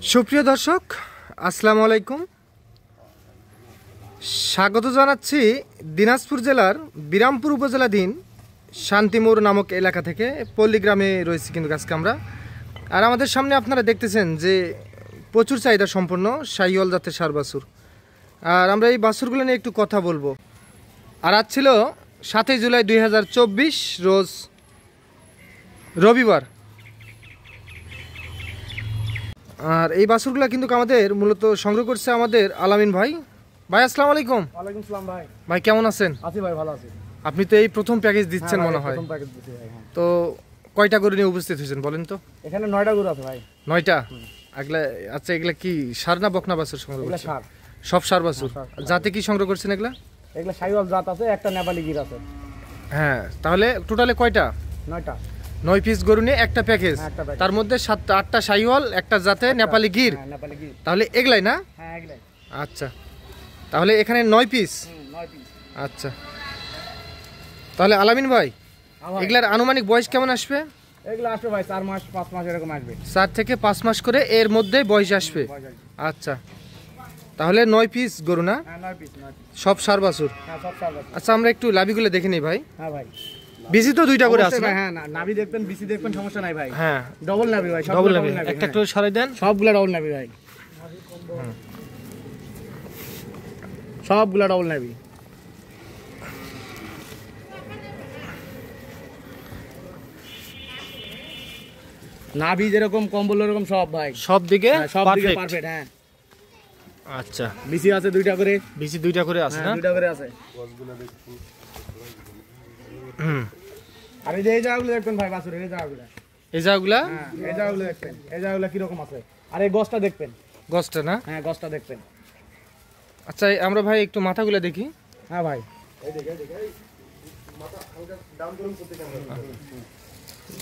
সুপ্রিয় দর্শক, আসসালামু আলাইকুম। স্বাগত জানাচ্ছি দিনাজপুর জেলার বিরামপুর উপজেলাধীন শান্তিমোড় নামক এলাকা থেকে। পল্লীগ্রামে রয়েছি কিন্তু আজকে আমরা। আর আমাদের সামনে আপনারা দেখতেছেন যে প্রচুর চাহিদা সম্পন্ন শাহিওয়াল জাতের ষাঁড় বাছুর। আর আমরা এই বাছুরগুলো নিয়ে একটু কথা বলবো। আর আজ ছিল 7 জুলাই 2024 রোজ রবিবার। আর এই বাছুরগুলো কিন্তু আমাদের মূলত সংগ্রহ করছে আমাদের আলামিন ভাই। ভাই আসসালামু আলাইকুম। ওয়ালাইকুম সালাম ভাই। ভাই কেমন আছেন? আছি ভাই, ভালো আছি। আপনি তো এই প্রথম প্যাকেজ দিচ্ছেন মনে হয়। প্রথম প্যাকেজ দিছি ভাই। হ্যাঁ। তো কয়টা গরু নিয়ে উপস্থিত হয়েছেন বলেন তো? এখানে 9টা গরু আছে ভাই। 9টা? এগুলা আচ্ছা, এগুলা কি ষাঁড় না বকনা বাছুর সংগ্রহ এগুলা করছেন? ষাঁড়। সব ষাঁড় বাছুর। যাতে কি সংগ্রহ করছেন এগুলা? এগুলা শাহিওয়াল জাত আছে, একটা নেপালি গির আছে। হ্যাঁ, তাহলে টোটালে কয়টা? 9টা। 9 পিস গরু নিয়ে একটা প্যাকেজ। হ্যাঁ, একটা প্যাকেজ। তার মধ্যে 7-8টা শাহিওয়াল, একটা জাতে নেপালি গির। হ্যাঁ, নেপালি গির। তাহলে এগুলাই না? হ্যাঁ, এগুলাই। আচ্ছা, তাহলে এখানে 9 পিস। 9 পিস। আচ্ছা, তাহলে আলামিন ভাই, হ্যাঁ ভাই। এগুলার আনুমানিক বয়স কেমন আসবে? এগুলা আসবে ভাই 4 মাস 5 মাস এরকম আসবে। 4 থেকে 5 মাস করে এর মধ্যে বয়স আসবে। বয়স আসবে। আচ্ছা, তাহলে 9 পিস গরু না? হ্যাঁ, 9 পিস, 9 পিস। সব ষাঁড় বাছুর। হ্যাঁ, সব ষাঁড় আছে। আচ্ছা, আমরা একটু লাভিগুলো দেখে নিই ভাই। হ্যাঁ ভাই। বিসি তো 2টা করে আছে অবশ্যই না? ভাই, হ্যাঁ, নাভি দেখবেন, বিসি দেখবেন, সমস্যা নাই ভাই। হ্যাঁ, ডবল নাভি ভাই, ডবল লাভি। একটা একটু সরাই দেন। সবগুলা ডবল নাভি ভাই। সবগুলা ডবল নাভি। নাভি যেরকম, কম্বল এরকম সব ভাই। সব দিকে হ্যাঁ, সব দিকে পারফেক্ট। পারফেক্ট। হ্যাঁ, আচ্ছা, বিসি আছে 2টা করে। বিসি 2টা করে আছে না? হ্যাঁ, 2টা করে আছে। হুম, আর এই যে এই জায়গাগুলো দেখবেন ভাই, বাছুর এই জায়গাগুলো। এই জায়গাগুলা হ্যাঁ, এই জায়গাগুলো দেখবেন, এই জায়গাগুলো কিরকম আছে। আর এই গছটা দেখবেন। গছটা না? হ্যাঁ, গছটা দেখবেন। আচ্ছা, আমরা ভাই একটু মাথাগুলো দেখি। হ্যাঁ ভাই।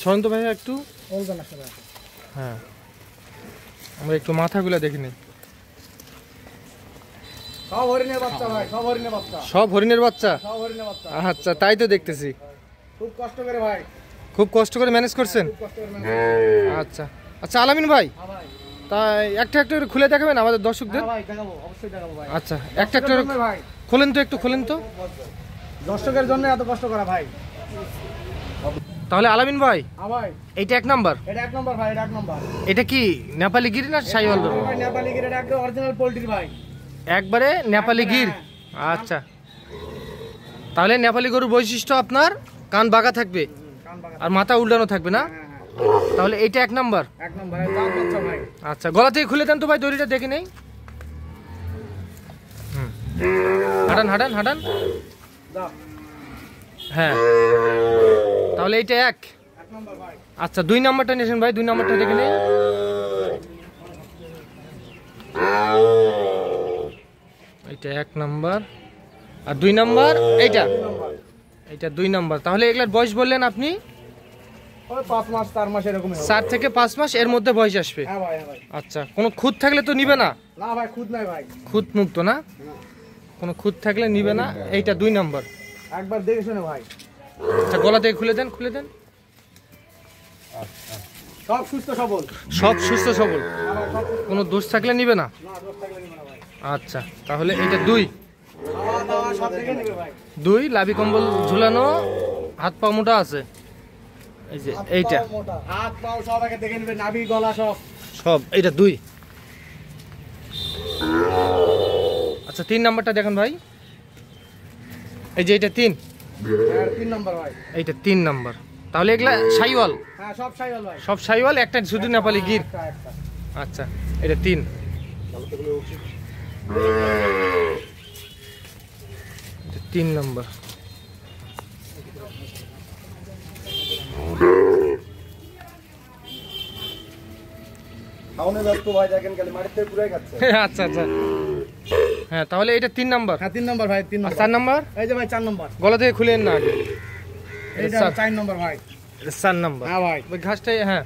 সরন্ত ভাই একটু। ওজন আসলে আছে। হ্যাঁ, আমরা একটু মাথাগুলো দেখে নিই। সব হরিণের বাচ্চা ভাই, সব হরিণের বাচ্চা। সব হরিণের বাচ্চা? সব হরিণের বাচ্চা। আচ্ছা, তাই তো দেখতেছি। খুব কষ্ট করে ভাই। খুব কষ্ট করে ম্যানেজ করছেন? খুব কষ্ট করে মানে। আচ্ছা আচ্ছা, আলামিন ভাই, হ্যাঁ ভাই। তাই একটা একটা করে খুলে দেখাবেন আমাদের দর্শকদের? হ্যাঁ ভাই, দেখাবো, অবশ্যই দেখাবো ভাই। আচ্ছা, একটা একটা করে ভাই, খোলেন তো, একটু খোলেন তো। দর্শকের জন্য এত কষ্ট করা ভাই। তাহলে আলামিন ভাই, হ্যাঁ ভাই, এইটা 1 নাম্বার। এটা 1 নম্বর ভাই, এটা 1 নম্বর। এটা কি নেপালি গির না শাহিওয়াল গরু? ভাই নেপালি গির, এটা একদম অরিজিনাল পোল্ট্রি ভাই। একবারে নেপালি গির। আচ্ছা, তাহলে নেপালি গরুর বৈশিষ্ট্য আপনার কান বাঁকা থাকবে কান বাঁকা। আর মাথা উল্টানো থাকবে না? হ্যাঁ, হ্যাঁ, তাহলে এইটা 1 নাম্বার। 1 নম্বর। এই জাত বাচ্চা ভাই। আচ্ছা, গলা থেকে খুলে দেন তো ভাই, দড়িটা দেখে নেই। হাঁটান হাঁটান হাঁটান। দাও। হ্যাঁ, তাহলে এইটা 1 নম্বর ভাই। আচ্ছা, 2 নাম্বারটা নিয়েছেন ভাই, 2 নাম্বারটা দেখে নেই। এইটা 1 নাম্বার আর 2 নাম্বার এইটা। এইটা 2 নাম্বার। তাহলে এগুলার বয়স বললেন আপনি? ওই 5 মাস 4 মাস এরকমই হবে। 4 থেকে 5 মাস এর মধ্যে বয়স আসবে। হ্যাঁ ভাই, হ্যাঁ ভাই। আচ্ছা, কোনো খুঁত থাকলে তো নিবে না? না ভাই, খুদ নাই ভাই। খুঁত মুক্ত না? কোনো খুঁত থাকলে নিবে না। এইটা 2 নাম্বার। একবার দেখে শুনে ভাই। আচ্ছা, গলা থেকে খুলে দেন, খুলে দেন। সব সুস্থ সবল। সব সুস্থ সবল, হ্যাঁ ভাই, সব সুস্থ। কোনো দোষ থাকলে নিবে না? না, দোষ থাকলে নিবে না ভাই। আচ্ছা, তাহলে এইটা 2। খাওয়া দাওয়া সব দেখে নিবে ভাই। 2 লাভি কম্বল ঝুলানো, হাত পা মোটা আছে। এই যে এইটা হাত পাও মোটা। হাত পাও সব আগে দেখে নিবে, নাভি গলা সব। সব। এইটা 2। আচ্ছা, 3 নাম্বারটা দেখেন ভাই। এই যে এইটা 3। হ্যাঁ, 3 নম্বর ভাই। এইটা 3 নাম্বার। তাহলে এগুলা শাহিওয়াল? হ্যাঁ, সব শাহিওয়াল ভাই। সব শাহিওয়াল, একটা শুধু নেপালি গির। একটা, একটা। আচ্ছা, এটা 3। এটা 3 নাম্বার। খাওয়ানো ব্যস্ত ভাই, দেখেন খালি মাটিতে পুরাই খাচ্ছে। আচ্ছা আচ্ছা, হ্যাঁ, তাহলে এটা 3 নাম্বার। হ্যাঁ, 3 নম্বর ভাই, 3 আর নম্বর। 4 নাম্বার? এই যে ভাই 4 নম্বর। গলা থেকে খুলেন না আগে। এইটা 4 নম্বর ভাই। এটা 4 নাম্বার। হ্যাঁ ভাই, ওই ঘাসটাই। হ্যাঁ,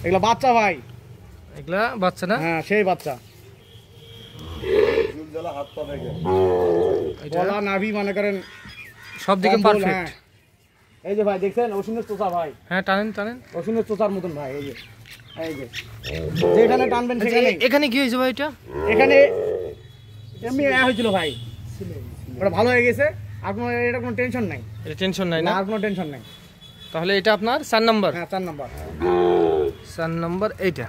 এগুলা বাচ্চা ভাই। এগুলা বাচ্চা না? হ্যাঁ, সেই বাচ্চা। এটা গলা নাভি মনে করেন সব দিকে কম্বল, পারফেক্ট। হ্যাঁ। এই যে ভাই দেখছেন, অসিনের চোষা ভাই, হ্যাঁ, টানেন টানেন। অসিনের চোষার মতন ভাই। এই যে এই যে যেখানে টানবেন সেখানে। এখানে কি হয়েছে ভাই এটা? এখানে এমনি হয়েছিল ভাই, ওটা ভালো হয়ে গেছে। আপনার এটা কোনো টেনশন নাই, এটা টেনশন নাই না? আর কোনো টেনশন নাই। তাহলে এটা আপনার 4 নাম্বার। হ্যাঁ 4 নাম্বার। 4 নাম্বার এইটা।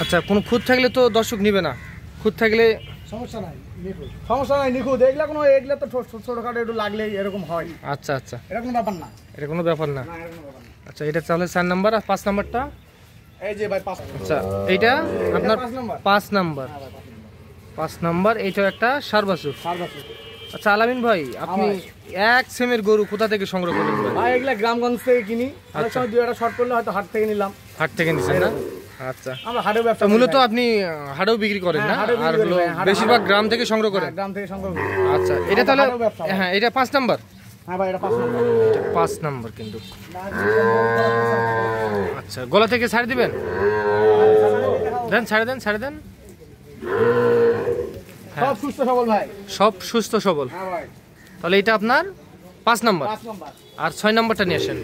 আচ্ছা, কোনো খুঁত থাকলে তো দর্শক নিবে না, খুঁত থাকলে সমস্যা নাই, নিখুঁত সমস্যা নাই, নিখুঁত। এগুলা কোনো, এগুলা তো ছোটখাটো একটু লাগলেই এরকম হয়। আচ্ছা আচ্ছা, এটা কোনো ব্যাপার না, এটা কোনো ব্যাপার না। না এটা কোনো ব্যাপার না। আচ্ছা, এটা তাহলে 4 নাম্বার। আর 5 নাম্বারটা? এই যে ভাই 5। আচ্ছা, এইটা আপনার 5 নাম্বার। 5 নাম্বার। 5 নাম্বার, এইটাও একটা ষাঁড় বাছুর। আচ্ছা আলামিন ভাই, আপনি এক সেমের গরু কোথা থেকে সংগ্রহ করেন ভাই? ভাই এগুলা গ্রামগঞ্জ থেকে কিনি, অনেক সময় 2-1টা শর্ট করলে হয়তো হাট থেকে নিলাম। হাট থেকে নিছেন না? আচ্ছা, আমরা হাটেও ব্যবসা তো করি মূলত ভাই। আপনি হাটেও বিক্রি করেন না? হ্যাঁ, হাটেও বিক্রি আর করি ভাই, হাটে- বেশিরভাগ গ্রাম থেকে সংগ্রহ করেন? হ্যাঁ, গ্রাম থেকে সংগ্রহ করি। আচ্ছা, এটা তাহলে হাটেও ব্যবসা হয়। হ্যাঁ, এটা 5 নাম্বার। হ্যাঁ ভাই এটা 5 নাম্বার। 5 নাম্বার কিন্তু। আচ্ছা, গলা থেকে ছাড় দিবেন? দেন, ছাড়ে দেন, ছাড়ে দেন। সব সুস্থ সবল ভাই। সব সুস্থ সবল। হ্যাঁ ভাই তাহলে এটা আপনার 5 নাম্বার। 5 নাম্বার। আর 6 নাম্বারটা নিয়ে আসেন।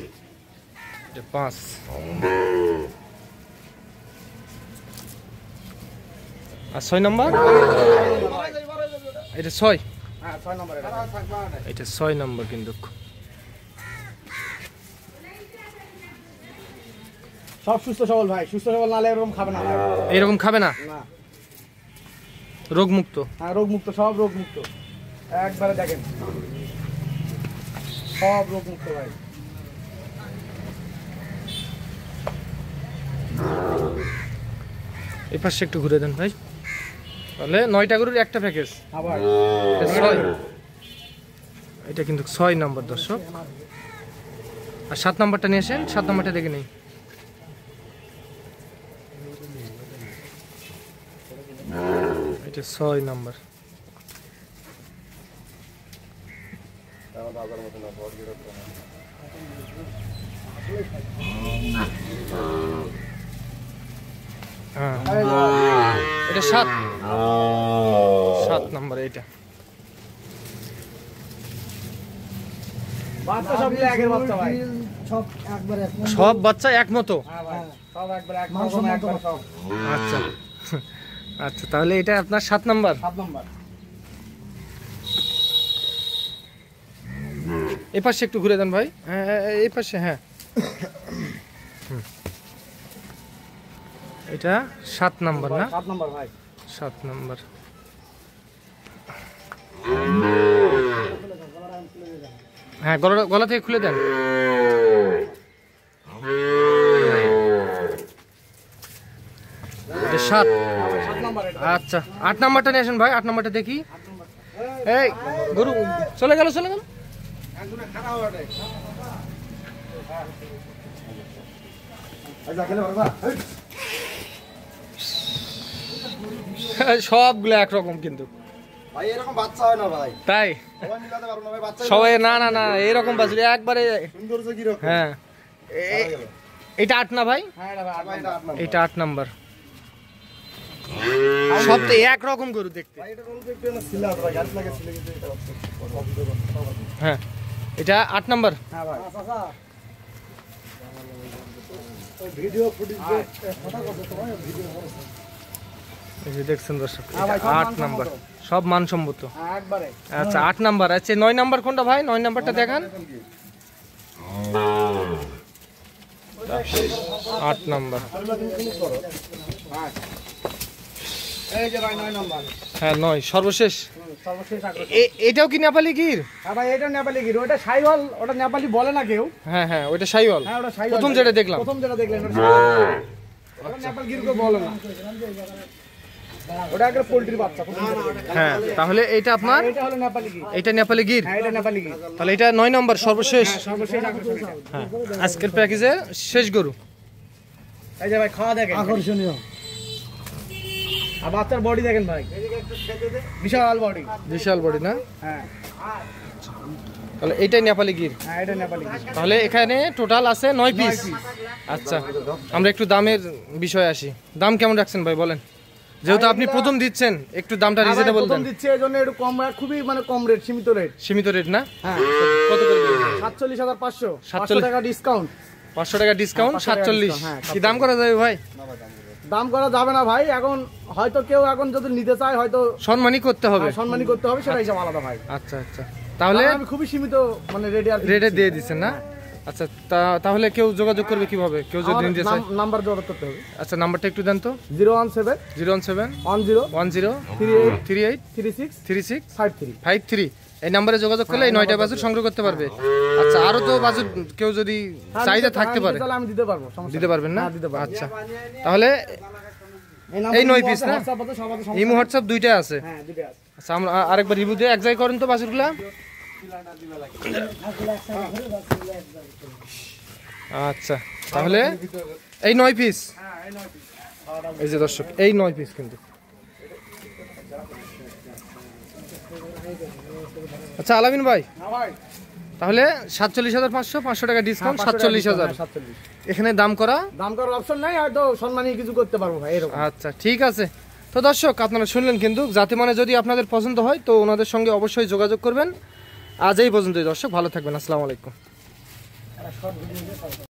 এটা 5। আর 6 নাম্বার? এটা 6। হ্যাঁ 6 নাম্বার এটা। এটা 6 নাম্বার কিন্তু। সব সুস্থ সবল ভাই, সুস্থ সবল নালে এরকম খাবে না ভাই। এরকম খাবে না? না, রোগ মুক্ত? হ্যাঁ রোগ মুক্ত, সব রোগ মুক্ত। একবারে দেখেন সব রোগ মুক্ত ভাই। এই পাশে একটু ঘুরে দেন ভাই। তাহলে 9টা গরুর একটা প্যাকেজ। আবার এটা 6। এটা কিন্তু 6 নাম্বার দর্শক। আর 7 নাম্বারটা নিয়ে আসেন, 7 নাম্বারটা দেখে নেই। এটা 6 নাম্বার। হ্যাঁ, এটা 7 নাম্বার। এটা বাচ্চা সব মিলে একের বাচ্চা ভাই। সব বাচ্চা একমতো? হ্যাঁ ভাই সব একবারে এক রকম, একবারে সব। আচ্ছা আচ্ছা, তাহলে এটা আপনার 7 নাম্বার। 7 নাম্বার। এই পাশে একটু ঘুরে দেন ভাই। হ্যাঁ, এই পাশে। হ্যাঁ, এটা 7 নাম্বার না? 7 নাম্বার ভাই। 7 নাম্বার। হ্যাঁ, গলা থেকে খুলে দেন। এটা 7। 7 নাম্বার এটা। আচ্ছা, 8 নাম্বারটা নিয়ে আসেন ভাই। 8 নাম্বারটা দেখি। এই গরু চলে গেল, চলে গেল। একজনে খারাপ ওঠে। আচ্ছা খেলে বাবা। সবগুলো একরকম কিন্তু ভাই এরকম বাচ্চা হয় না ভাই। তাই? সবাই মিলাতে পারবো না ভাই, বাচ্চা সবাই না না না, এরকম বাজুর একবারে। সৌন্দর্য কি রকম? হ্যাঁ, এটা 8 না ভাই? হ্যাঁ এটা ভাই 8 নাম্বার। এটা 8 নাম্বার। সব তো একরকম গরু দেখতে। ভাই এটা রোল একটু না ছিল ভাই, গাছ লাগে ছিল কিন্তু এটা হচ্ছে। হ্যাঁ, এটা 8 নাম্বার। হ্যাঁ ভাই। আচ্ছা ভিডিও ফুটেজ কথা কথা তোমার ভিডিও করছে। এই যে দেখছেন দর্শক, হ্যাঁ ভাই, এটা সব 8 নাম্বার। সব মানসম্মত। হ্যাঁ একবারে। আচ্ছা, 8 নাম্বার। আচ্ছা, 9 নাম্বার কোনটা ভাই? 9 নাম্বারটা দেখান। 8 নাম্বার। হ্যাঁ এই যে ভাই 9 নাম্বার। হ্যাঁ, 9 সর্বশেষ। সর্বশেষ আগ্রহ। এটাও কি নেপালি গির? হ্যাঁ ভাই এটা নেপালি গির, ওটা শাইওয়াল, ওটা নেপালি বলে না কেউ। হ্যাঁ হ্যাঁ, ওইটা শাইওয়াল। হ্যাঁ ওটা শাইওয়াল। প্রথম যেটা দেখলাম। প্রথম যেটা দেখলেন ওটা শাইওয়াল। ওটা নেপাল গির কেউ বলে না। ওটা একটা পোল্ট্রির বাচ্চা প্রথম যেটা দেখলেন। হ্যাঁ, তাহলে এইটা আপনার, এটা হলো নেপালি গির। এটা নেপালি গির। হ্যাঁ এটা নেপালি গির। তাহলে এটা 9 নাম্বার সর্বশেষ। সর্বশেষ আকর্ষণ এটা। হ্যাঁ, আজকের প্যাকেজে শেষ গরু। এই যে ভাই খাওয়া দেখেন আকর্ষণীয়। আর বাচ্চার বডি দেখেন ভাই, বিশাল বডি। বিশাল বডি না? হ্যাঁ তাহলে এইটাই নেপালি গির। হ্যাঁ এটা নেপালি গির। তাহলে এখানে টোটাল আছে 9 পিস। আচ্ছা, আমরা একটু দামের বিষয়ে আসি। দাম কেমন রাখছেন ভাই বলেন? যেহেতু আপনি প্রথম দিচ্ছেন, একটু দামটা রিজনেবল প্রথম দেন। দিচ্ছে এজন্য একটু কম, খুবই মানে কম রেট, সীমিত রেট। সীমিত রেট না? হ্যাঁ কত করে দিবেন? 47,500, 47,000 500 টাকা ডিসকাউন্ট। 500 টাকা ডিসকাউন্ট, 500 টাকা 47। discount, হ্যাঁ, কি দাম করা যাবে ভাই? দাম করা যাবে না ভাই, এখন হয়তো কেউ এখন যদি নিতে চায় হয়তো সম্মানই করতে হবে। সম্মানই করতে হবে, সেটা হিসাব আলাদা ভাই। আচ্ছা আচ্ছা, তাহলে আমি খুবই সীমিত মানে রেটে দিয়ে দিচ্ছেন না? আচ্ছা, তাহলে কেউ যোগাযোগ করবে কিভাবে, কেউ যদি নিতে চায়? নাম্বার যোগাযোগ করতে হবে। আচ্ছা, নাম্বারটা একটু দেন তো। 017 017 10 10 38 38 36 36 53। 53। এই নাম্বারে যোগাযোগ করলে এই 9টা বাছুর সংগ্রহ করতে পারবে। আচ্ছা, আরো তো বাছুর কেউ যদি চাহিদা থাকতে পারে তাহলে আমি দিতে পারবো, সমস্যা দিতে পারবেন না? হ্যাঁ, দিতে পারবো। আচ্ছা, তাহলে এই 9 পিস না? WhatsApp আছে, সব আছে, সমস্যা ইমো হোয়াটসঅ্যাপ দুইটাই আছে। হ্যাঁ, দুটোই আছে। আচ্ছা, আমরা আরেকবার রিভিউ দিয়ে এক জায়গায় করেন তো বাছুরগুলা। আচ্ছা, তাহলে এই 9 পিস, এই যে দর্শক, এই 9 পিস কিন্তু। আচ্ছা আলামিন ভাই, তাহলে 47,500, 500 টাকা ডিসকাউন্ট, 47,000 এখানে দাম করার অপশন নাই, হয়তো সম্মানী কিছু করতে পারবো ভাই এরকম। আচ্ছা, ঠিক আছে। তো দর্শক, আপনারা শুনলেন কিন্তু, যাতে মানে যদি আপনাদের পছন্দ হয় তো ওনাদের সঙ্গে অবশ্যই যোগাযোগ করবেন। আজ এই পর্যন্তই দর্শক, ভালো থাকবেন, আসসালামু আলাইকুম।